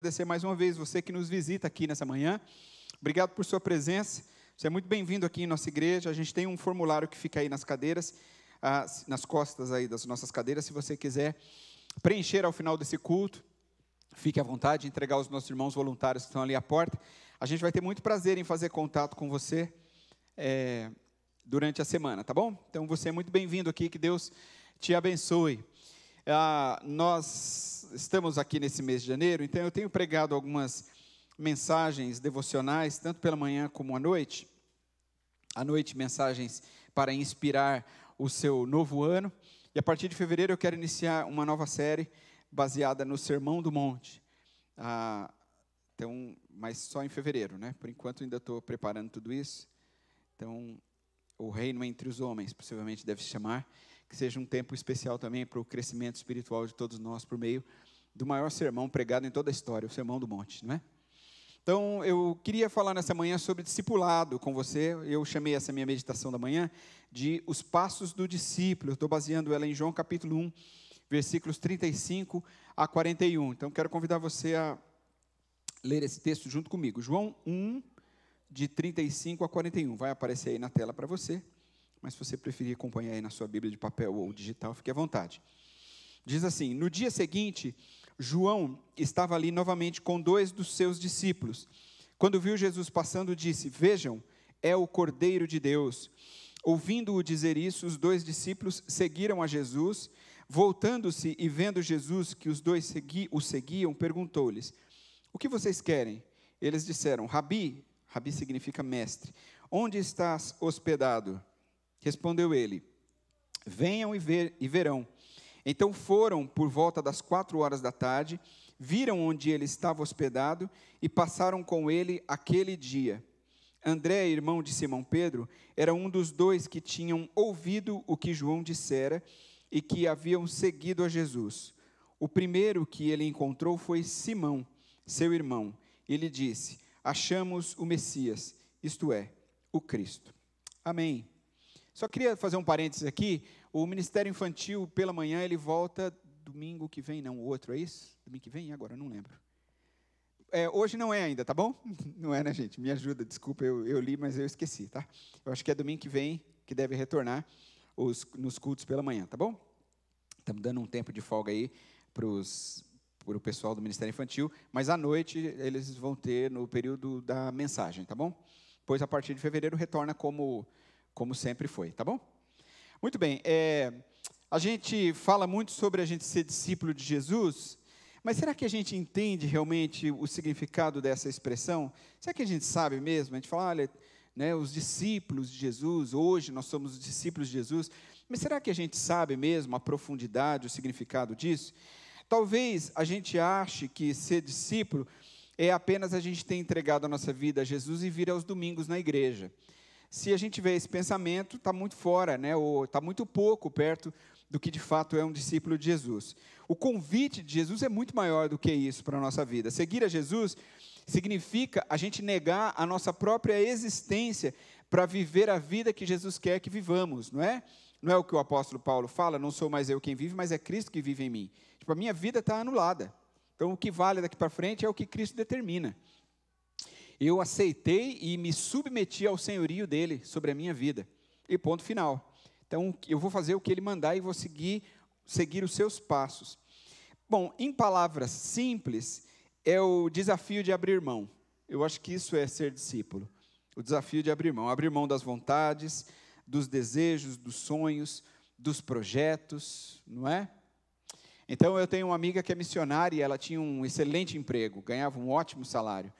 Agradecer mais uma vez você que nos visita aqui nessa manhã. Obrigado por sua presença. Você é muito bem-vindo aqui em nossa igreja. A gente tem um formulário que fica aí nas cadeiras, nas costas aí das nossas cadeiras. Se você quiser preencher ao final desse culto, fique à vontade de entregar aos nossos irmãos voluntários que estão ali à porta. A gente vai ter muito prazer em fazer contato com você durante a semana, tá bom? Então você é muito bem-vindo aqui, que Deus te abençoe. Nós estamos aqui nesse mês de janeiro, então eu tenho pregado algumas mensagens devocionais, tanto pela manhã como à noite. À noite, mensagens para inspirar o seu novo ano. E a partir de fevereiro eu quero iniciar uma nova série baseada no Sermão do Monte. Então, mas só em fevereiro, né? Por enquanto ainda estou preparando tudo isso. Então, o reino entre os homens, possivelmente deve se chamar. Que seja um tempo especial também para o crescimento espiritual de todos nós, por meio do maior sermão pregado em toda a história, o Sermão do Monte, não é? Então, eu queria falar nessa manhã sobre discipulado com você. Eu chamei essa minha meditação da manhã de Os Passos do Discípulo. Eu estou baseando ela em João capítulo 1, versículos 35 a 41. Então, quero convidar você a ler esse texto junto comigo. João 1, de 35 a 41. Vai aparecer aí na tela para você. Mas se você preferir acompanhar aí na sua Bíblia de papel ou digital, fique à vontade. Diz assim: no dia seguinte, João estava ali novamente com 2 dos seus discípulos. Quando viu Jesus passando, disse: vejam, é o Cordeiro de Deus. Ouvindo-o dizer isso, os 2 discípulos seguiram a Jesus. Voltando-se e vendo Jesus que os 2 o seguiam, perguntou-lhes: o que vocês querem? Eles disseram: Rabi, Rabi significa mestre, onde estás hospedado? Respondeu ele: venham e verão. Então foram por volta das 4 da tarde, viram onde ele estava hospedado e passaram com ele aquele dia. André, irmão de Simão Pedro, era um dos 2 que tinham ouvido o que João dissera e que haviam seguido a Jesus. O primeiro que ele encontrou foi Simão, seu irmão. Ele disse: achamos o Messias, isto é, o Cristo. Amém. Só queria fazer um parênteses aqui. O Ministério Infantil, pela manhã, ele volta domingo que vem, não, o outro, é isso? Domingo que vem? Agora, não lembro. Hoje não é ainda, tá bom? Não é, né, gente? Me ajuda, desculpa, eu li, mas eu esqueci, tá? Eu acho que é domingo que vem que deve retornar nos cultos pela manhã, tá bom? Estamos dando um tempo de folga aí para o pessoal do Ministério Infantil, mas à noite eles vão ter no período da mensagem, tá bom? Pois a partir de fevereiro retorna como sempre foi, tá bom? Muito bem, a gente fala muito sobre a gente ser discípulo de Jesus, mas será que a gente entende realmente o significado dessa expressão? Será que a gente sabe mesmo? A gente fala, olha, né, os discípulos de Jesus, hoje nós somos os discípulos de Jesus, mas será que a gente sabe mesmo a profundidade, o significado disso? Talvez a gente ache que ser discípulo é apenas a gente ter entregado a nossa vida a Jesus e vir aos domingos na igreja. Se a gente vê esse pensamento, está muito fora, né? Ou está muito pouco perto do que de fato é um discípulo de Jesus. O convite de Jesus é muito maior do que isso para a nossa vida. Seguir a Jesus significa a gente negar a nossa própria existência para viver a vida que Jesus quer que vivamos, não é? Não é o que o apóstolo Paulo fala, não sou mais eu quem vive, mas é Cristo que vive em mim. Tipo, a minha vida está anulada. Então, o que vale daqui para frente é o que Cristo determina. Eu aceitei e me submeti ao senhorio dele sobre a minha vida. E ponto final. Então, eu vou fazer o que ele mandar e vou seguir os seus passos. Bom, em palavras simples, é o desafio de abrir mão. Eu acho que isso é ser discípulo. O desafio de abrir mão. Abrir mão das vontades, dos desejos, dos sonhos, dos projetos, não é? Então, eu tenho uma amiga que é missionária e ela tinha um excelente emprego, ganhava um ótimo salário.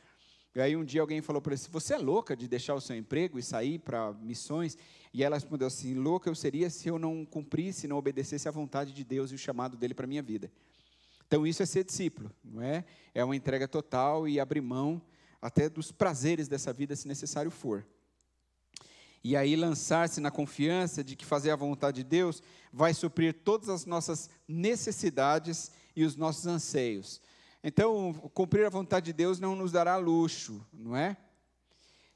E aí um dia alguém falou para ela, você é louca de deixar o seu emprego e sair para missões? E ela respondeu assim, louca eu seria se eu não cumprisse, não obedecesse à vontade de Deus e o chamado dele para a minha vida. Então isso é ser discípulo, não é? É uma entrega total e abrir mão até dos prazeres dessa vida, se necessário for. E aí lançar-se na confiança de que fazer a vontade de Deus vai suprir todas as nossas necessidades e os nossos anseios. Então, cumprir a vontade de Deus não nos dará luxo, não é?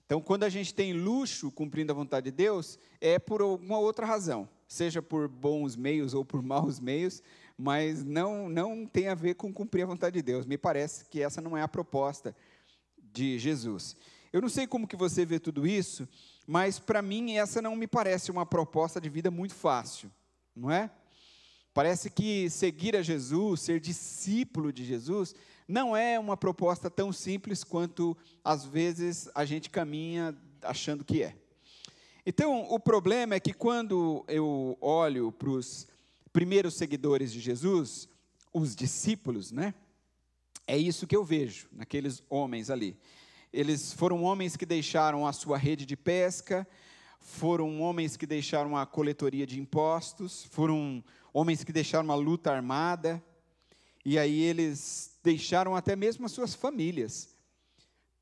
Então, quando a gente tem luxo cumprindo a vontade de Deus, é por alguma outra razão. Seja por bons meios ou por maus meios, mas não tem a ver com cumprir a vontade de Deus. Me parece que essa não é a proposta de Jesus. Eu não sei como que você vê tudo isso, mas para mim essa não me parece uma proposta de vida muito fácil, não é? Parece que seguir a Jesus, ser discípulo de Jesus, não é uma proposta tão simples quanto às vezes a gente caminha achando que é. Então, o problema é que quando eu olho para os primeiros seguidores de Jesus, os discípulos, né? É isso que eu vejo naqueles homens ali. Eles foram homens que deixaram a sua rede de pesca, foram homens que deixaram a coletoria de impostos, foram homens que deixaram uma luta armada, e aí eles deixaram até mesmo as suas famílias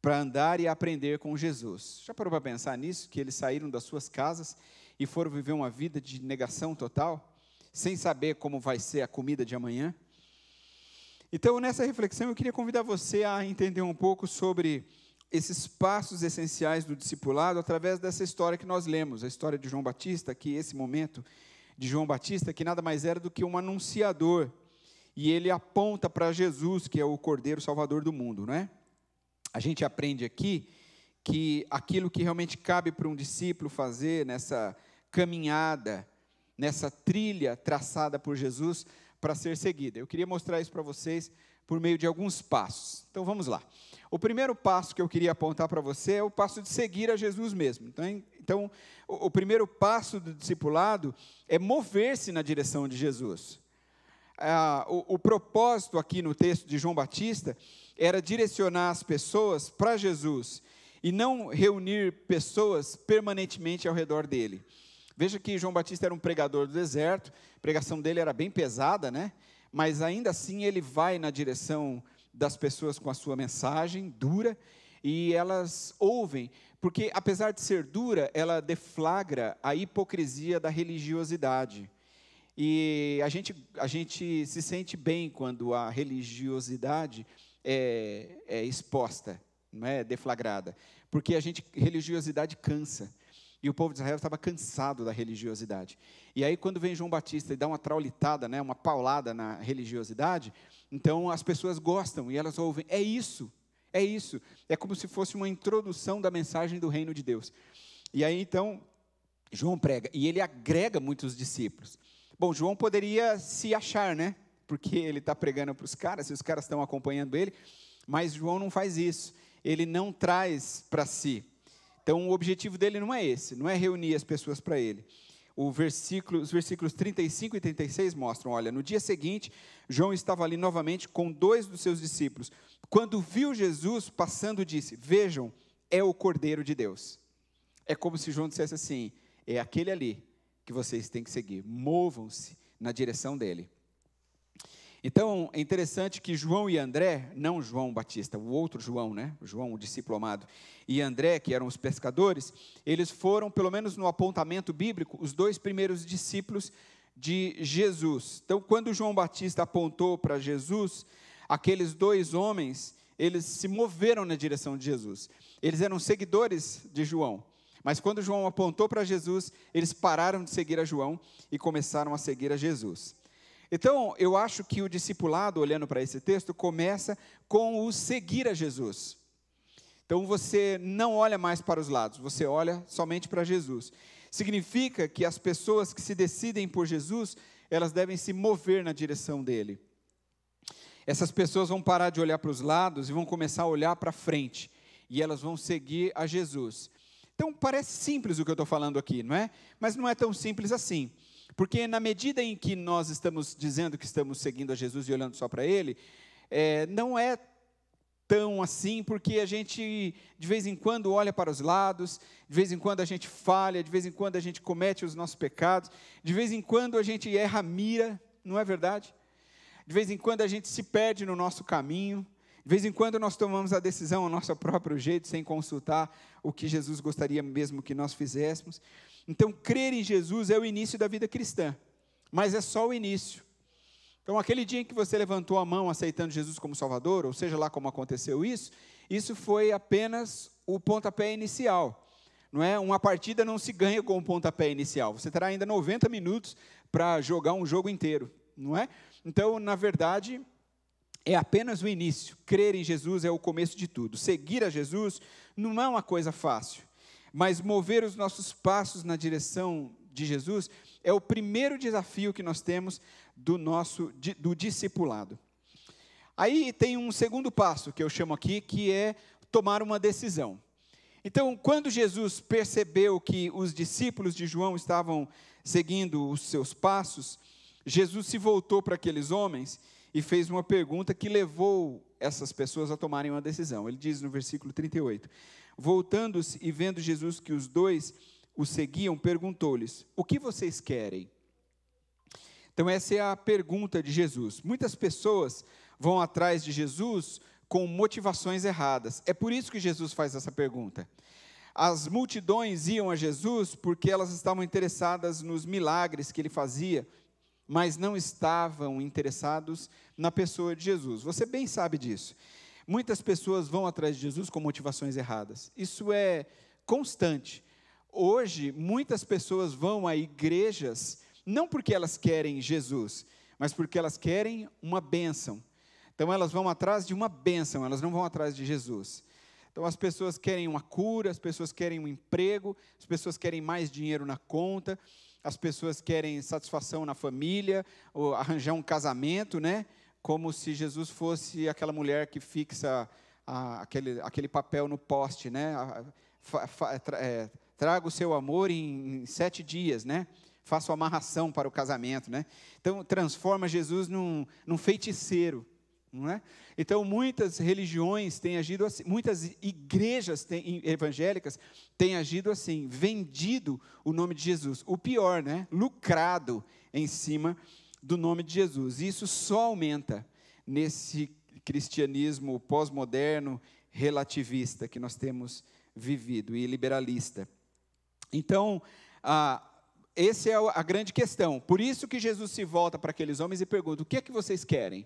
para andar e aprender com Jesus. Já parou para pensar nisso? Que eles saíram das suas casas e foram viver uma vida de negação total, sem saber como vai ser a comida de amanhã? Então, nessa reflexão, eu queria convidar você a entender um pouco sobre esses passos essenciais do discipulado através dessa história que nós lemos, a história de João Batista, que esse momento de João Batista, que nada mais era do que um anunciador, e ele aponta para Jesus, que é o Cordeiro Salvador do mundo, não é? A gente aprende aqui que aquilo que realmente cabe para um discípulo fazer nessa caminhada, nessa trilha traçada por Jesus para ser seguida. Eu queria mostrar isso para vocês por meio de alguns passos. Então vamos lá. O primeiro passo que eu queria apontar para você é o passo de seguir a Jesus mesmo. Então o primeiro passo do discipulado é mover-se na direção de Jesus. O propósito aqui no texto de João Batista era direcionar as pessoas para Jesus e não reunir pessoas permanentemente ao redor dele. Veja que João Batista era um pregador do deserto, a pregação dele era bem pesada, né? Mas ainda assim ele vai na direção das pessoas com a sua mensagem dura, e elas ouvem, porque apesar de ser dura, ela deflagra a hipocrisia da religiosidade. E a gente se sente bem quando a religiosidade é exposta, não é deflagrada, porque religiosidade cansa. E o povo de Israel estava cansado da religiosidade. E aí, quando vem João Batista e dá uma traulitada, né, uma paulada na religiosidade, então as pessoas gostam e elas ouvem, é isso. É como se fosse uma introdução da mensagem do reino de Deus. E aí, então, João prega, e ele agrega muitos discípulos. Bom, João poderia se achar, né, porque ele está pregando para os caras, e os caras estão acompanhando ele, mas João não faz isso, ele não traz para si. Então, o objetivo dele não é esse, não é reunir as pessoas para ele. Os versículos 35 e 36 mostram, olha, no dia seguinte, João estava ali novamente com 2 dos seus discípulos. Quando viu Jesus passando, disse, vejam, é o Cordeiro de Deus. É como se João dissesse assim, é aquele ali que vocês têm que seguir, movam-se na direção dele. Então, é interessante que João e André, não João Batista, o outro João, né? João, o discípulo amado, e André, que eram os pescadores, eles foram, pelo menos no apontamento bíblico, os 2 primeiros discípulos de Jesus. Então, quando João Batista apontou para Jesus, aqueles 2 homens, eles se moveram na direção de Jesus. Eles eram seguidores de João. Mas quando João apontou para Jesus, eles pararam de seguir a João e começaram a seguir a Jesus. Então, eu acho que o discipulado, olhando para esse texto, começa com o seguir a Jesus. Então, você não olha mais para os lados, você olha somente para Jesus. Significa que as pessoas que se decidem por Jesus, elas devem se mover na direção dele. Essas pessoas vão parar de olhar para os lados e vão começar a olhar para frente. E elas vão seguir a Jesus. Então, parece simples o que eu estou falando aqui, não é? Mas não é tão simples assim. Porque na medida em que nós estamos dizendo que estamos seguindo a Jesus e olhando só para Ele, não é tão assim, porque a gente de vez em quando olha para os lados, de vez em quando a gente falha, de vez em quando a gente comete os nossos pecados, de vez em quando a gente erra a mira, não é verdade? De vez em quando a gente se perde no nosso caminho, de vez em quando nós tomamos a decisão ao nosso próprio jeito, sem consultar o que Jesus gostaria mesmo que nós fizéssemos. Então, crer em Jesus é o início da vida cristã, mas é só o início. Então, aquele dia em que você levantou a mão aceitando Jesus como Salvador, ou seja lá como aconteceu isso foi apenas o pontapé inicial. Não é? Uma partida não se ganha com o pontapé inicial, você terá ainda 90 minutos para jogar um jogo inteiro, não é? Então, na verdade, é apenas o início. Crer em Jesus é o começo de tudo. Seguir a Jesus não é uma coisa fácil, mas mover os nossos passos na direção de Jesus é o primeiro desafio que nós temos do discipulado. Aí tem um segundo passo que eu chamo aqui, que é tomar uma decisão. Então, quando Jesus percebeu que os discípulos de João estavam seguindo os seus passos, Jesus se voltou para aqueles homens e fez uma pergunta que levou essas pessoas a tomarem uma decisão. Ele diz no versículo 38, voltando-se e vendo Jesus que os dois o seguiam, perguntou-lhes, o que vocês querem? Então essa é a pergunta de Jesus. Muitas pessoas vão atrás de Jesus com motivações erradas. É por isso que Jesus faz essa pergunta. As multidões iam a Jesus porque elas estavam interessadas nos milagres que ele fazia, mas não estavam interessados na pessoa de Jesus. Você bem sabe disso. Muitas pessoas vão atrás de Jesus com motivações erradas. Isso é constante. Hoje, muitas pessoas vão a igrejas, não porque elas querem Jesus, mas porque elas querem uma bênção. Então, elas vão atrás de uma bênção, elas não vão atrás de Jesus. Então, as pessoas querem uma cura, as pessoas querem um emprego, as pessoas querem mais dinheiro na conta, as pessoas querem satisfação na família, ou arranjar um casamento, né? Como se Jesus fosse aquela mulher que fixa aquele papel no poste, né? Traga o seu amor em 7 dias, né? Faça a amarração para o casamento, né? Então, transforma Jesus num feiticeiro, não é? Então, muitas religiões têm agido assim, muitas igrejas evangélicas têm agido assim, vendido o nome de Jesus. O pior, né? Lucrado em cima do nome de Jesus. E isso só aumenta nesse cristianismo pós-moderno, relativista que nós temos vivido e liberalista. Então, essa é a grande questão. Por isso que Jesus se volta para aqueles homens e pergunta, o que é que vocês querem?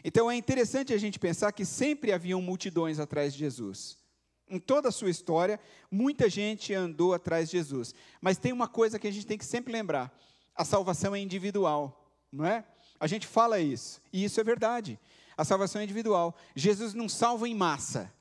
Então, é interessante a gente pensar que sempre haviam multidões atrás de Jesus. Em toda a sua história, muita gente andou atrás de Jesus. Mas tem uma coisa que a gente tem que sempre lembrar, a salvação é individual, não é? A gente fala isso, e isso é verdade. A salvação é individual. Jesus não salva em massa.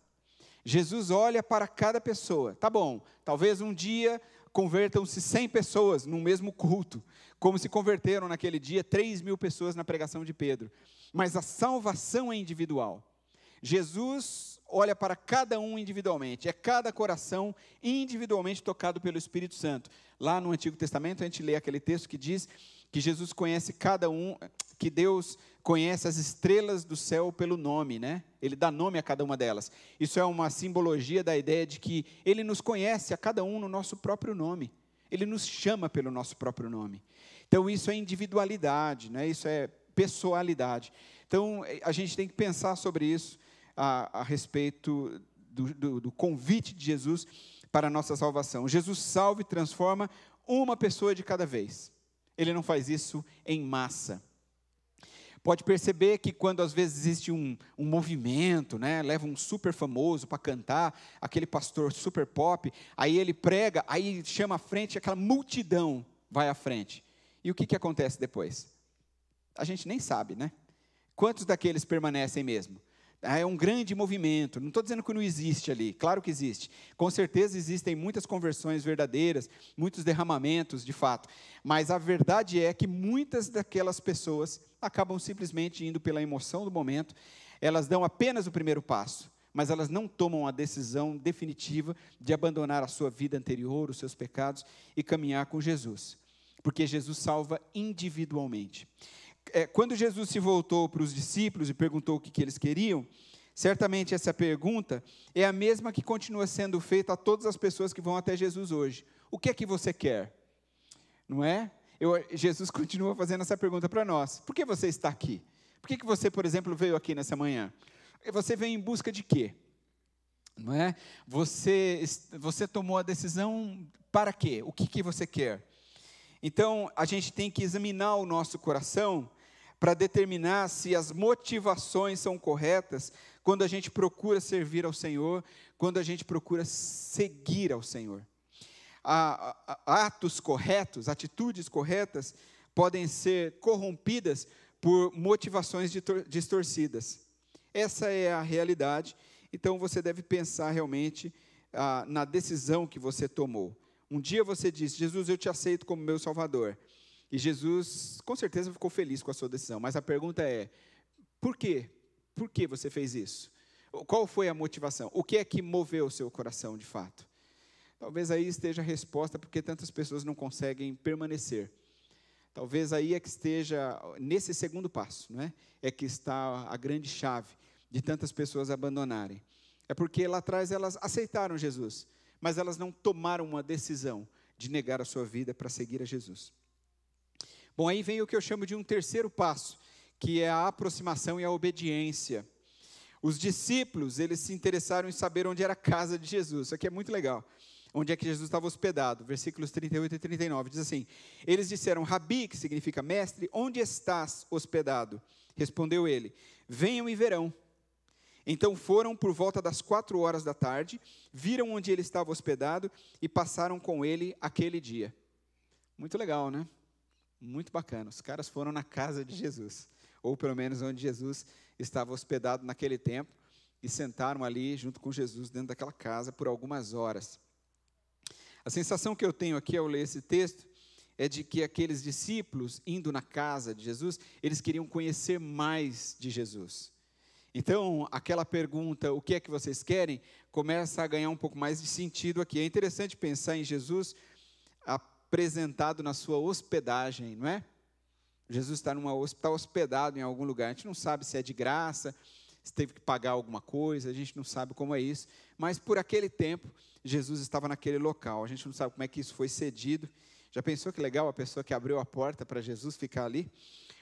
Jesus olha para cada pessoa. Tá bom, talvez um dia convertam-se 100 pessoas no mesmo culto, como se converteram naquele dia 3.000 pessoas na pregação de Pedro. Mas a salvação é individual. Jesus olha para cada um individualmente, é cada coração individualmente tocado pelo Espírito Santo. Lá no Antigo Testamento a gente lê aquele texto que diz que Jesus conhece cada um, que Deus conhece as estrelas do céu pelo nome, né? Ele dá nome a cada uma delas. Isso é uma simbologia da ideia de que Ele nos conhece a cada um no nosso próprio nome. Ele nos chama pelo nosso próprio nome. Então isso é individualidade, né? Isso é pessoalidade. Então a gente tem que pensar sobre isso a respeito do convite de Jesus para a nossa salvação. Jesus salva e transforma uma pessoa de cada vez. Ele não faz isso em massa. Pode perceber que quando às vezes existe um movimento, né, leva um super famoso para cantar, aquele pastor super pop, aí ele prega, aí chama à frente, aquela multidão vai à frente. E o que acontece depois? A gente nem sabe, né? Quantos daqueles permanecem mesmo? É um grande movimento, não estou dizendo que não existe ali, claro que existe. Com certeza existem muitas conversões verdadeiras, muitos derramamentos de fato. Mas a verdade é que muitas daquelas pessoas acabam simplesmente indo pela emoção do momento, elas dão apenas o primeiro passo, mas elas não tomam a decisão definitiva de abandonar a sua vida anterior, os seus pecados e caminhar com Jesus. Porque Jesus salva individualmente. Quando Jesus se voltou para os discípulos e perguntou o que eles queriam, certamente essa pergunta é a mesma que continua sendo feita a todas as pessoas que vão até Jesus hoje. O que é que você quer? Não é? Jesus continua fazendo essa pergunta para nós. Por que você está aqui? Por que você, por exemplo, veio aqui nessa manhã? Você veio em busca de quê? Não é? Você tomou a decisão para quê? O que você quer? Então, a gente tem que examinar o nosso coração para determinar se as motivações são corretas quando a gente procura servir ao Senhor, quando a gente procura seguir ao Senhor. Atos corretos, atitudes corretas, podem ser corrompidas por motivações distorcidas. Essa é a realidade. Então, você deve pensar realmente na decisão que você tomou. Um dia você disse: Jesus, eu te aceito como meu Salvador. E Jesus, com certeza, ficou feliz com a sua decisão. Mas a pergunta é: por quê? Por que você fez isso? Qual foi a motivação? O que é que moveu o seu coração, de fato? Talvez aí esteja a resposta porque tantas pessoas não conseguem permanecer. Talvez aí é que esteja, nesse segundo passo, não é? É que está a grande chave de tantas pessoas abandonarem. É porque lá atrás elas aceitaram Jesus, mas elas não tomaram uma decisão de negar a sua vida para seguir a Jesus. Bom, aí vem o que eu chamo de um terceiro passo, que é a aproximação e a obediência. Os discípulos, eles se interessaram em saber onde era a casa de Jesus. Isso aqui é muito legal. Onde é que Jesus estava hospedado? Versículos 38 e 39, diz assim: eles disseram: Rabi, que significa mestre, onde estás hospedado? Respondeu ele: venham e verão. Então foram por volta das 4 horas da tarde, viram onde ele estava hospedado e passaram com ele aquele dia. Muito legal, né? Muito bacana. Os caras foram na casa de Jesus, ou pelo menos onde Jesus estava hospedado naquele tempo, e sentaram ali junto com Jesus dentro daquela casa por algumas horas. A sensação que eu tenho aqui ao ler esse texto é de que aqueles discípulos, indo na casa de Jesus, eles queriam conhecer mais de Jesus. Então, aquela pergunta, o que é que vocês querem, começa a ganhar um pouco mais de sentido aqui. É interessante pensar em Jesus apresentado na sua hospedagem, não é? Jesus está hospedado em algum lugar. A gente não sabe se é de graça, se teve que pagar alguma coisa, a gente não sabe como é isso. Mas por aquele tempo, Jesus estava naquele local. A gente não sabe como é que isso foi cedido. Já pensou que legal a pessoa que abriu a porta para Jesus ficar ali?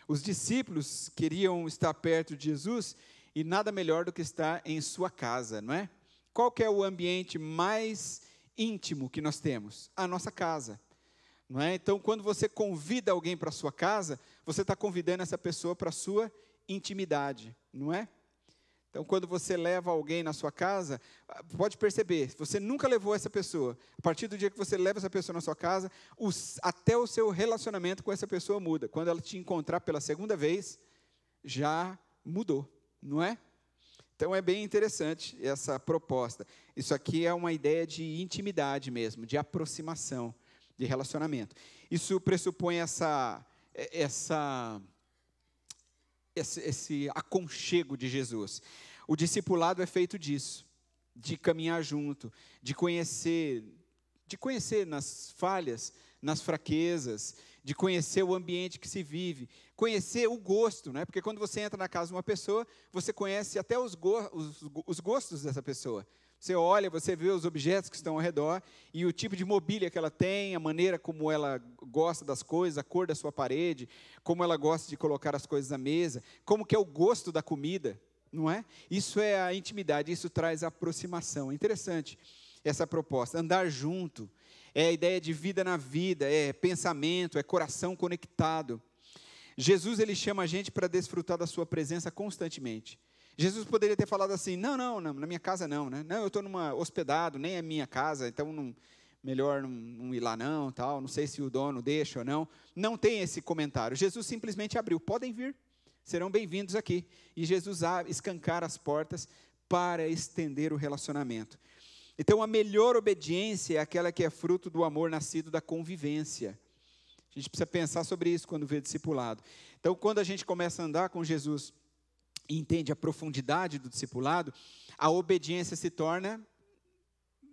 Os discípulos queriam estar perto de Jesus e nada melhor do que estar em sua casa, não é? Qual que é o ambiente mais íntimo que nós temos? A nossa casa. Não é? Então, quando você convida alguém para a sua casa, você está convidando essa pessoa para a sua intimidade, não é? Então, quando você leva alguém na sua casa, pode perceber, você nunca levou essa pessoa. A partir do dia que você leva essa pessoa na sua casa, até o seu relacionamento com essa pessoa muda. Quando ela te encontrar pela segunda vez, já mudou, não é? Então, é bem interessante essa proposta. Isso aqui é uma ideia de intimidade mesmo, de aproximação, de relacionamento. Isso pressupõe esse aconchego de Jesus. O discipulado é feito disso, de caminhar junto, de conhecer nas falhas, nas fraquezas, de conhecer o ambiente que se vive, conhecer o gosto, né? Porque quando você entra na casa de uma pessoa, você conhece até os gostos dessa pessoa. Você olha, você vê os objetos que estão ao redor e o tipo de mobília que ela tem, a maneira como ela gosta das coisas, a cor da sua parede, como ela gosta de colocar as coisas à mesa, como que é o gosto da comida, não é? Isso é a intimidade, isso traz aproximação. É interessante essa proposta. Andar junto é a ideia de vida na vida, é pensamento, é coração conectado. Jesus, ele chama a gente para desfrutar da sua presença constantemente. Jesus poderia ter falado assim: não, na minha casa não, né? Não, eu estou hospedado, nem é minha casa, então melhor não ir lá não, tal. Não sei se o dono deixa ou não. Não tem esse comentário. Jesus simplesmente abriu: podem vir, serão bem-vindos aqui. E Jesus escancara as portas para estender o relacionamento. Então, a melhor obediência é aquela que é fruto do amor nascido da convivência. A gente precisa pensar sobre isso quando vê discipulado. Então, quando a gente começa a andar com Jesus e entende a profundidade do discipulado, a obediência se torna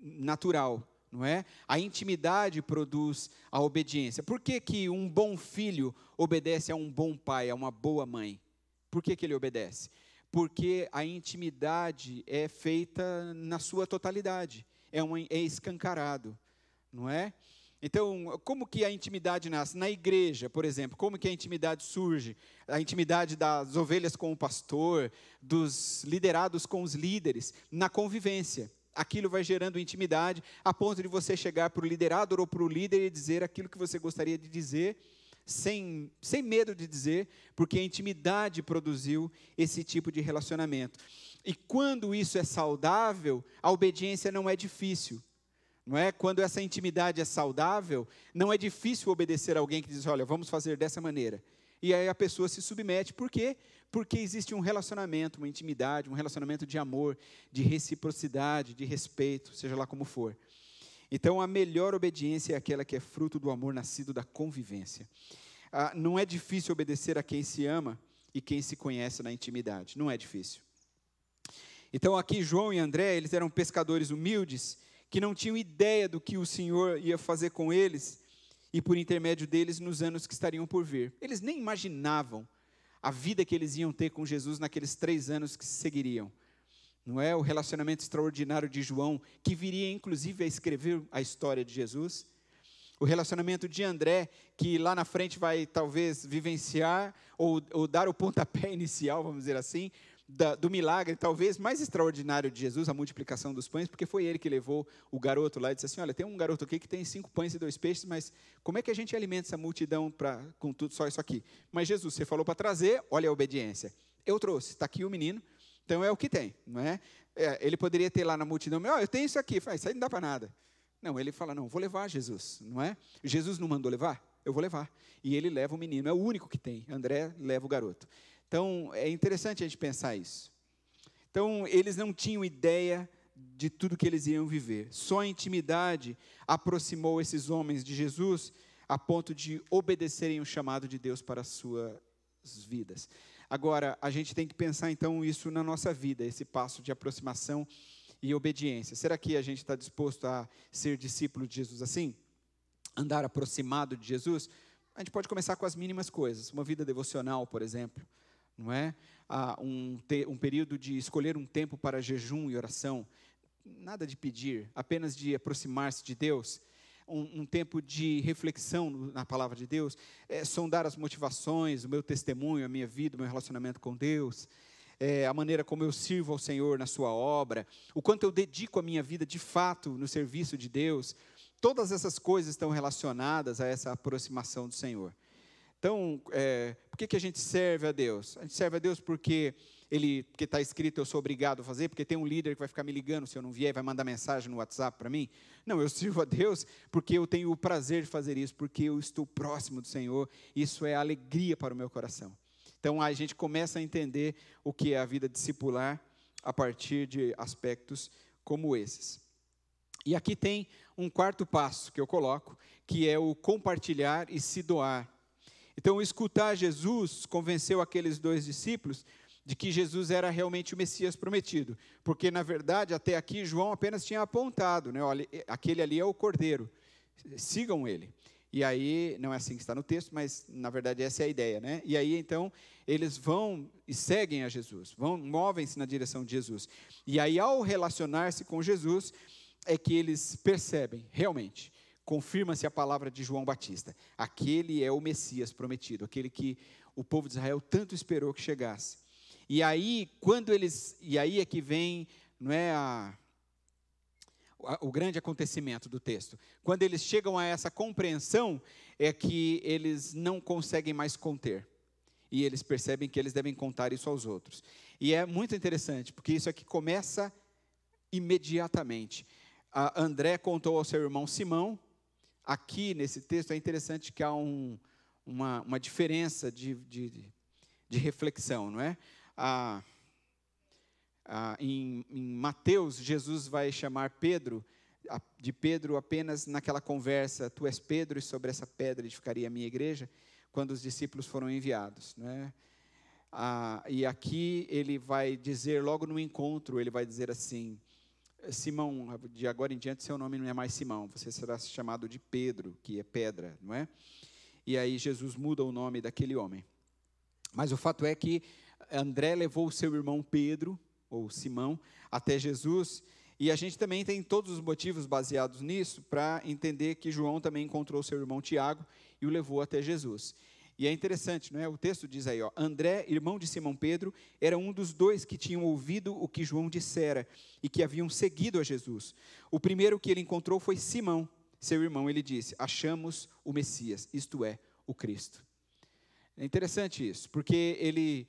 natural, não é? A intimidade produz a obediência. Por que que um bom filho obedece a um bom pai, a uma boa mãe? Por que que ele obedece? Porque a intimidade é feita na sua totalidade, é escancarado, não é? Então, como que a intimidade nasce? Na igreja, por exemplo, como que a intimidade surge? A intimidade das ovelhas com o pastor, dos liderados com os líderes, na convivência. Aquilo vai gerando intimidade, a ponto de você chegar para o liderado ou para o líder e dizer aquilo que você gostaria de dizer, sem medo de dizer, porque a intimidade produziu esse tipo de relacionamento. E quando isso é saudável, a obediência não é difícil. Não é? Quando essa intimidade é saudável, não é difícil obedecer a alguém que diz: olha, vamos fazer dessa maneira. e aí a pessoa se submete. Por quê? Porque existe um relacionamento, uma intimidade, um relacionamento de amor, de reciprocidade, de respeito, seja lá como for. Então, a melhor obediência é aquela que é fruto do amor nascido da convivência. Não é difícil obedecer a quem se ama e quem se conhece na intimidade. Não é difícil. Então, aqui, João e André, eles eram pescadores humildes, que não tinham ideia do que o Senhor ia fazer com eles, e por intermédio deles, nos anos que estariam por vir. Eles nem imaginavam a vida que eles iam ter com Jesus naqueles 3 anos que se seguiriam. Não é o relacionamento extraordinário de João, que viria inclusive a escrever a história de Jesus. O relacionamento de André, que lá na frente vai talvez vivenciar ou dar o pontapé inicial, vamos dizer assim, do milagre talvez mais extraordinário de Jesus, a multiplicação dos pães, porque foi ele que levou o garoto lá e disse assim, olha, tem um garoto aqui que tem 5 pães e 2 peixes, mas como é que a gente alimenta essa multidão com tudo só isso aqui? Mas Jesus, você falou para trazer, olha a obediência. Eu trouxe, está aqui o menino, então é o que tem, não é? Ele poderia ter lá na multidão, eu tenho isso aqui, isso aí não dá para nada. Não, ele fala, não, vou levar Jesus, não é? Jesus não mandou levar? Eu vou levar. E ele leva o menino, é o único que tem. André leva o garoto. Então, é interessante a gente pensar isso. Então, eles não tinham ideia de tudo que eles iriam viver. Só a intimidade aproximou esses homens de Jesus a ponto de obedecerem o chamado de Deus para as suas vidas. Agora, a gente tem que pensar, então, isso na nossa vida, esse passo de aproximação e obediência. Será que a gente está disposto a ser discípulo de Jesus assim? Andar aproximado de Jesus? A gente pode começar com as mínimas coisas. Uma vida devocional, por exemplo. Não é? Um período de escolher um tempo para jejum e oração, nada de pedir, apenas de aproximar-se de Deus, um tempo de reflexão na palavra de Deus, sondar as motivações, o meu testemunho, a minha vida, o meu relacionamento com Deus, a maneira como eu sirvo ao Senhor na sua obra, o quanto eu dedico a minha vida de fato no serviço de Deus. Todas essas coisas estão relacionadas a essa aproximação do Senhor. Então, por que a gente serve a Deus? A gente serve a Deus porque está escrito, eu sou obrigado a fazer, porque tem um líder que vai ficar me ligando se eu não vier, vai mandar mensagem no WhatsApp para mim. Não, eu sirvo a Deus porque eu tenho o prazer de fazer isso, porque eu estou próximo do Senhor, isso é alegria para o meu coração. Então, a gente começa a entender o que é a vida discipular a partir de aspectos como esses. E aqui tem um quarto passo que eu coloco, que é o compartilhar e se doar. Então, escutar Jesus convenceu aqueles 2 discípulos de que Jesus era realmente o Messias prometido. Porque, na verdade, até aqui, João apenas tinha apontado, né? Olha, aquele ali é o Cordeiro, sigam ele. E aí, não é assim que está no texto, mas, na verdade, essa é a ideia, né? E aí, então, eles vão e seguem a Jesus, movem-se na direção de Jesus. E aí, ao relacionar-se com Jesus, é que eles percebem, realmente, confirma-se a palavra de João Batista. Aquele é o Messias prometido, aquele que o povo de Israel tanto esperou que chegasse. E aí é que vem, não é, o grande acontecimento do texto. Quando eles chegam a essa compreensão, é que eles não conseguem mais conter. E eles percebem que eles devem contar isso aos outros. E é muito interessante, porque isso aqui começa imediatamente. André contou ao seu irmão Simão. Aqui, nesse texto, é interessante que há uma diferença de reflexão, não é? Em Mateus, Jesus vai chamar Pedro, de Pedro apenas naquela conversa, tu és Pedro e sobre essa pedra edificaria a minha igreja, quando os discípulos foram enviados, não é? E aqui ele vai dizer, logo no encontro, ele vai dizer assim, Simão, de agora em diante seu nome não é mais Simão, você será chamado de Pedro, que é pedra, não é? E aí Jesus muda o nome daquele homem. Mas o fato é que André levou o seu irmão Pedro, ou Simão, até Jesus, e a gente também tem todos os motivos baseados nisso, para entender que João também encontrou seu irmão Tiago, e o levou até Jesus. E é interessante, não é? O texto diz aí, André, irmão de Simão Pedro, era um dos 2 que tinham ouvido o que João dissera e que haviam seguido a Jesus. O primeiro que ele encontrou foi Simão, seu irmão. Ele disse, achamos o Messias, isto é, o Cristo. É interessante isso, porque ele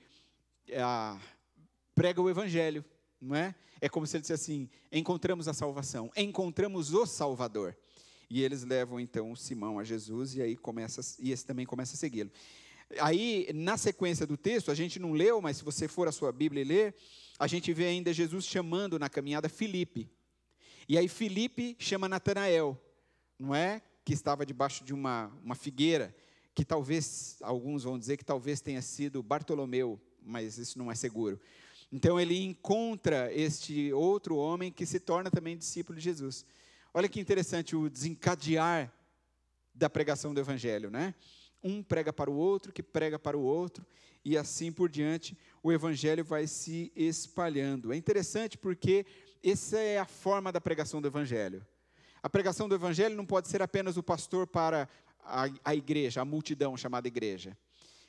prega o Evangelho, não é? É como se ele dissesse assim, encontramos a salvação, encontramos o Salvador. E eles levam, então, Simão a Jesus, e aí esse também começa a segui-lo. Aí, na sequência do texto, a gente não leu, mas se você for à sua Bíblia e ler, a gente vê ainda Jesus chamando na caminhada Filipe. E aí Filipe chama Natanael, não é? Que estava debaixo de uma figueira, que talvez, alguns vão dizer que talvez tenha sido Bartolomeu, mas isso não é seguro. Então ele encontra este outro homem que se torna também discípulo de Jesus. Olha que interessante o desencadear da pregação do Evangelho, né? Um prega para o outro, que prega para o outro, e assim por diante, o Evangelho vai se espalhando. É interessante porque essa é a forma da pregação do Evangelho. A pregação do Evangelho não pode ser apenas o pastor para a igreja, a multidão chamada igreja.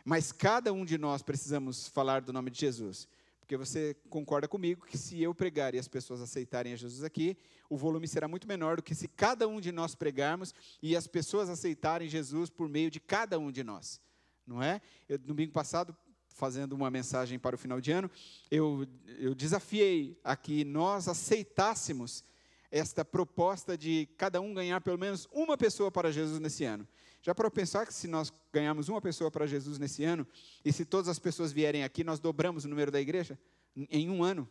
Mas cada um de nós precisamos falar do nome de Jesus. Porque você concorda comigo que se eu pregar e as pessoas aceitarem a Jesus aqui, o volume será muito menor do que se cada um de nós pregarmos e as pessoas aceitarem Jesus por meio de cada um de nós. Não é? Domingo passado, fazendo uma mensagem para o final de ano, eu desafiei a que nós aceitássemos esta proposta de cada um ganhar pelo menos uma pessoa para Jesus nesse ano. Já para pensar que se nós ganharmos uma pessoa para Jesus nesse ano, e se todas as pessoas vierem aqui, nós dobramos o número da igreja em um ano,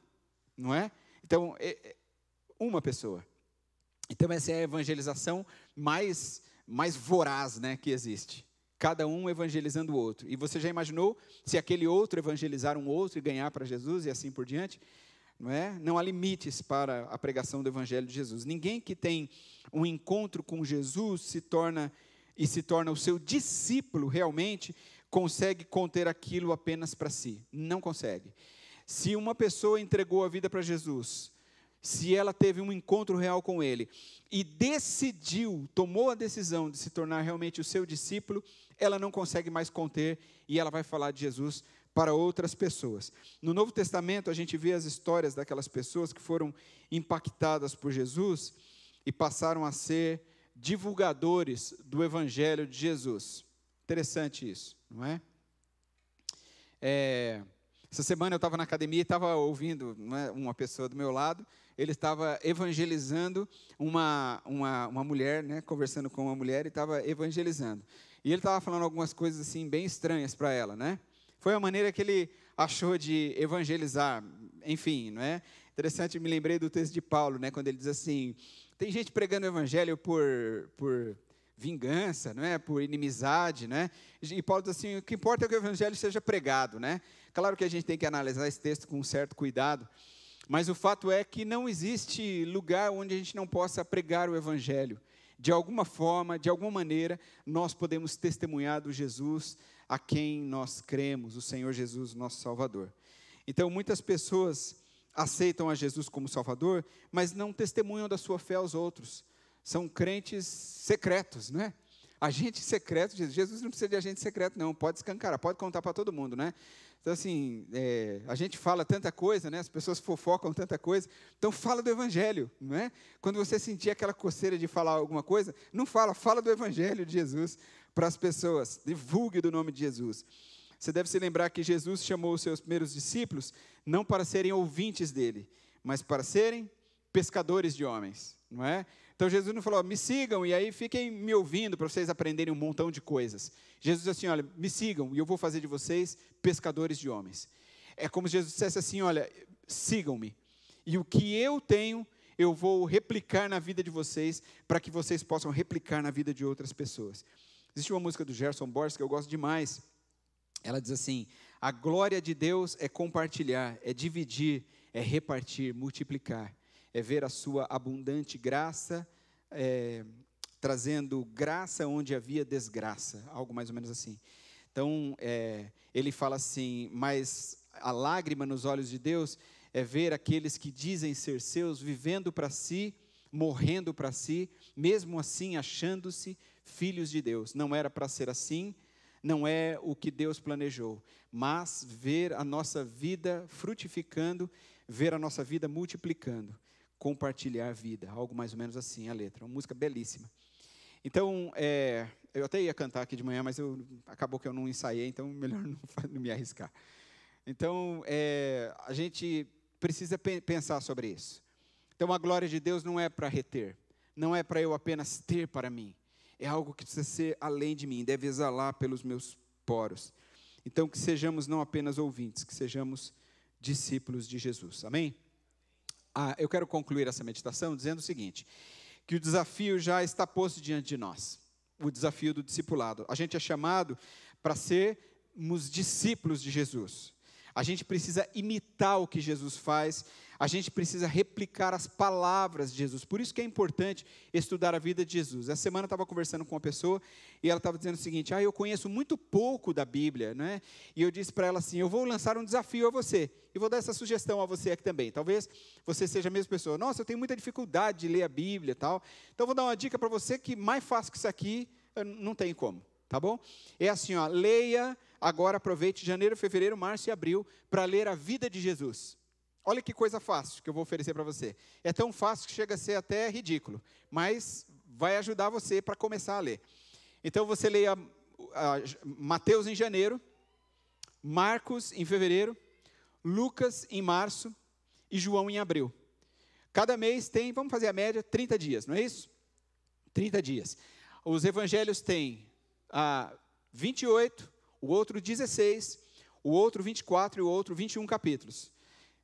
não é? Então, uma pessoa. Então, essa é a evangelização mais voraz, né, que existe. Cada um evangelizando o outro. E você já imaginou se aquele outro evangelizar um outro e ganhar para Jesus e assim por diante? Não é? Não há limites para a pregação do evangelho de Jesus. Ninguém que tem um encontro com Jesus se torna o seu discípulo realmente, consegue conter aquilo apenas para si. Não consegue. Se uma pessoa entregou a vida para Jesus, se ela teve um encontro real com Ele, e tomou a decisão de se tornar realmente o seu discípulo, ela não consegue mais conter, e ela vai falar de Jesus para outras pessoas. No Novo Testamento, a gente vê as histórias daquelas pessoas que foram impactadas por Jesus, e passaram a ser divulgadores do Evangelho de Jesus. Interessante isso, não é? Essa semana eu estava na academia e estava ouvindo, não é, uma pessoa do meu lado, ele estava evangelizando uma mulher, né, conversando com uma mulher e estava evangelizando. E ele estava falando algumas coisas assim bem estranhas para ela, né? Foi a maneira que ele achou de evangelizar, enfim, não é? Interessante, me lembrei do texto de Paulo, né, quando ele diz assim: tem gente pregando o evangelho por vingança, não é? Por inimizade, né? E Paulo diz assim: o que importa é que o evangelho seja pregado, né? Claro que a gente tem que analisar esse texto com um certo cuidado, mas o fato é que não existe lugar onde a gente não possa pregar o evangelho. De alguma forma, de alguma maneira, nós podemos testemunhar do Jesus a quem nós cremos, o Senhor Jesus, nosso Salvador. Então, muitas pessoas aceitam a Jesus como Salvador, mas não testemunham da sua fé aos outros. São crentes secretos, não é? Agente secreto, Jesus não precisa de agente secreto, não. Pode escancarar, pode contar para todo mundo, né? Então, assim, a gente fala tanta coisa, né? As pessoas fofocam tanta coisa. Então, fala do Evangelho, não é? Quando você sentir aquela coceira de falar alguma coisa, não fala do Evangelho de Jesus para as pessoas. Divulgue do nome de Jesus. Você deve se lembrar que Jesus chamou os seus primeiros discípulos não para serem ouvintes dele, mas para serem pescadores de homens, não é? Então Jesus não falou: me sigam e aí fiquem me ouvindo para vocês aprenderem um montão de coisas. Jesus disse assim: olha, me sigam e eu vou fazer de vocês pescadores de homens. É como se Jesus dissesse assim: olha, sigam-me e o que eu tenho eu vou replicar na vida de vocês para que vocês possam replicar na vida de outras pessoas. Existe uma música do Gerson Borges que eu gosto demais. Ela diz assim: a glória de Deus é compartilhar, é dividir, é repartir, multiplicar. É ver a sua abundante graça, trazendo graça onde havia desgraça, algo mais ou menos assim. Então, ele fala assim: mas a lágrima nos olhos de Deus é ver aqueles que dizem ser seus, vivendo para si, morrendo para si, mesmo assim achando-se filhos de Deus. Não era para ser assim, não é o que Deus planejou, mas ver a nossa vida frutificando, ver a nossa vida multiplicando. Compartilhar a vida, algo mais ou menos assim a letra, uma música belíssima. Então, eu até ia cantar aqui de manhã, mas acabou que eu não ensaiei, então melhor não me arriscar. Então, a gente precisa pensar sobre isso. Então, a glória de Deus não é para reter, não é para eu apenas ter para mim, é algo que precisa ser além de mim, deve exalar pelos meus poros. Então, que sejamos não apenas ouvintes, que sejamos discípulos de Jesus. Amém? Eu quero concluir essa meditação dizendo o seguinte, que o desafio já está posto diante de nós, o desafio do discipulado. A gente é chamado para sermos discípulos de Jesus. A gente precisa imitar o que Jesus faz, a gente precisa replicar as palavras de Jesus. Por isso que é importante estudar a vida de Jesus. Essa semana eu estava conversando com uma pessoa e ela estava dizendo o seguinte, eu conheço muito pouco da Bíblia, né? E eu disse para ela assim, eu vou lançar um desafio a você, e vou dar essa sugestão a você aqui também. Talvez você seja a mesma pessoa, nossa, eu tenho muita dificuldade de ler a Bíblia e tal, então eu vou dar uma dica para você que mais fácil que isso aqui, não tem como, tá bom? É assim, leia agora, aproveite janeiro, fevereiro, março e abril, para ler a vida de Jesus. Olha que coisa fácil que eu vou oferecer para você. É tão fácil que chega a ser até ridículo, mas vai ajudar você para começar a ler. Então você leia Mateus em janeiro, Marcos em fevereiro, Lucas em março e João em abril. Cada mês tem, vamos fazer a média, 30 dias, não é isso? 30 dias. Os evangelhos têm 28, o outro 16, o outro 24 e o outro 21 capítulos.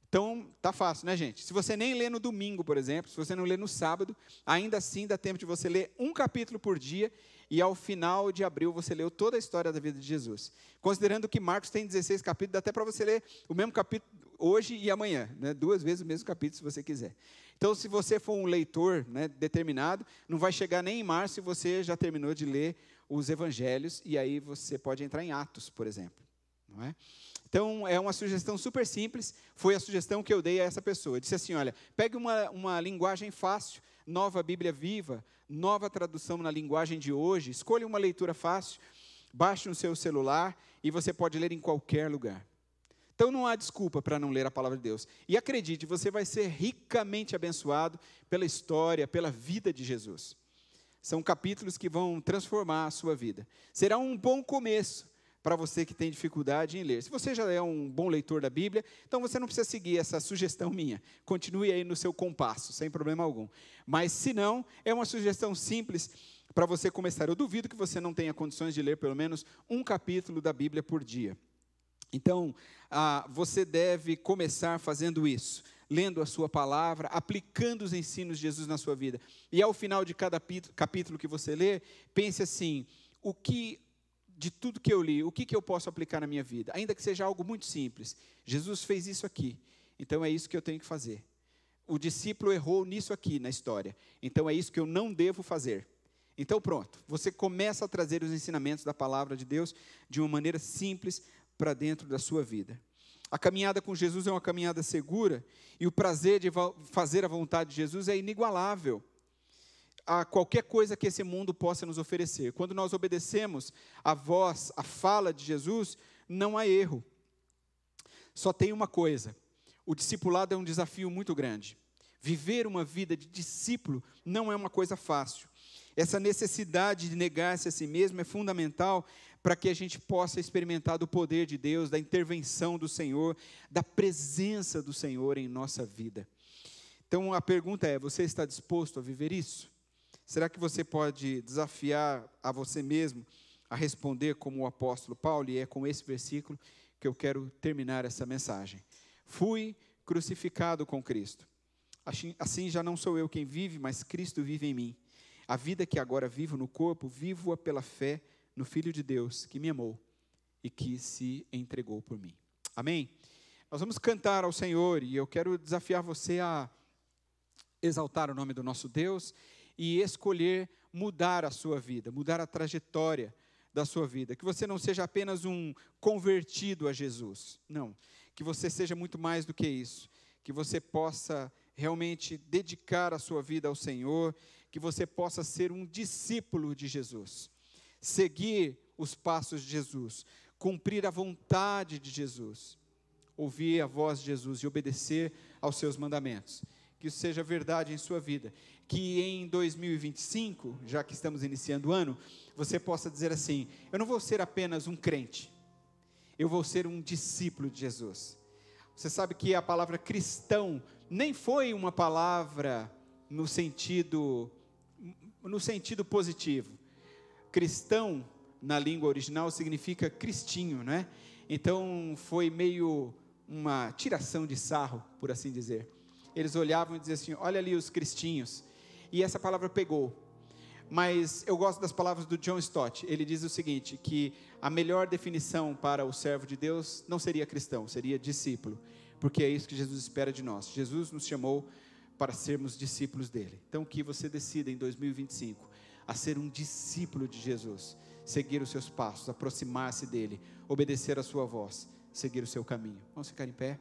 Então, tá fácil, né, gente? Se você nem lê no domingo, por exemplo, se você não lê no sábado, ainda assim dá tempo de você ler um capítulo por dia e ao final de abril você leu toda a história da vida de Jesus. Considerando que Marcos tem 16 capítulos, dá até para você ler o mesmo capítulo hoje e amanhã, né? 2 vezes o mesmo capítulo, se você quiser. Então, se você for um leitor, né, determinado, não vai chegar nem em março e você já terminou de ler os evangelhos, e aí você pode entrar em Atos, por exemplo, não é? Então, é uma sugestão super simples, foi a sugestão que eu dei a essa pessoa. Eu disse assim, olha, pegue uma linguagem fácil, Nova Bíblia Viva, nova tradução na linguagem de hoje, escolha uma leitura fácil, baixe no seu celular e você pode ler em qualquer lugar. Então, não há desculpa para não ler a palavra de Deus. E acredite, você vai ser ricamente abençoado pela história, pela vida de Jesus. São capítulos que vão transformar a sua vida. Será um bom começo para você que tem dificuldade em ler. Se você já é um bom leitor da Bíblia, então você não precisa seguir essa sugestão minha. Continue aí no seu compasso, sem problema algum. Mas, se não, é uma sugestão simples para você começar. Eu duvido que você não tenha condições de ler pelo menos um capítulo da Bíblia por dia. Então, você deve começar fazendo isso, lendo a sua palavra, aplicando os ensinos de Jesus na sua vida. E ao final de cada capítulo que você lê, pense assim, de tudo que eu li, o que eu posso aplicar na minha vida? Ainda que seja algo muito simples. Jesus fez isso aqui, então é isso que eu tenho que fazer. O discípulo errou nisso aqui na história, então é isso que eu não devo fazer. Então pronto, você começa a trazer os ensinamentos da palavra de Deus de uma maneira simples para dentro da sua vida. A caminhada com Jesus é uma caminhada segura, e o prazer de fazer a vontade de Jesus é inigualável a qualquer coisa que esse mundo possa nos oferecer. Quando nós obedecemos a voz, a fala de Jesus, não há erro. Só tem uma coisa, o discipulado é um desafio muito grande. Viver uma vida de discípulo não é uma coisa fácil. Essa necessidade de negar-se a si mesmo é fundamental para que a gente possa experimentar do poder de Deus, da intervenção do Senhor, da presença do Senhor em nossa vida. Então a pergunta é, você está disposto a viver isso? Será que você pode desafiar a você mesmo a responder como o apóstolo Paulo? E é com esse versículo que eu quero terminar essa mensagem. Fui crucificado com Cristo. Assim já não sou eu quem vive, mas Cristo vive em mim. A vida que agora vivo no corpo, vivo-a pela fé no Filho de Deus, que me amou e que se entregou por mim. Amém? Nós vamos cantar ao Senhor e eu quero desafiar você a exaltar o nome do nosso Deus e escolher mudar a sua vida, mudar a trajetória da sua vida. Que você não seja apenas um convertido a Jesus. Não, que você seja muito mais do que isso. Que você possa realmente dedicar a sua vida ao Senhor, que você possa ser um discípulo de Jesus. Seguir os passos de Jesus, cumprir a vontade de Jesus, ouvir a voz de Jesus e obedecer aos seus mandamentos. Que isso seja verdade em sua vida. Que em 2025, já que estamos iniciando o ano, você possa dizer assim, eu não vou ser apenas um crente, eu vou ser um discípulo de Jesus. Você sabe que a palavra cristão nem foi uma palavra no sentido positivo. Cristão, na língua original significa cristinho, né? Então foi meio uma tiração de sarro, por assim dizer. Eles olhavam e diziam assim: olha ali os cristinhos. E essa palavra pegou. Mas eu gosto das palavras do John Stott. Ele diz o seguinte, que a melhor definição para o servo de Deus não seria cristão, seria discípulo, porque é isso que Jesus espera de nós. Jesus nos chamou para sermos discípulos dele. Então que você decida em 2025 a ser um discípulo de Jesus, seguir os seus passos, aproximar-se dele, obedecer a sua voz, seguir o seu caminho. Vamos ficar em pé?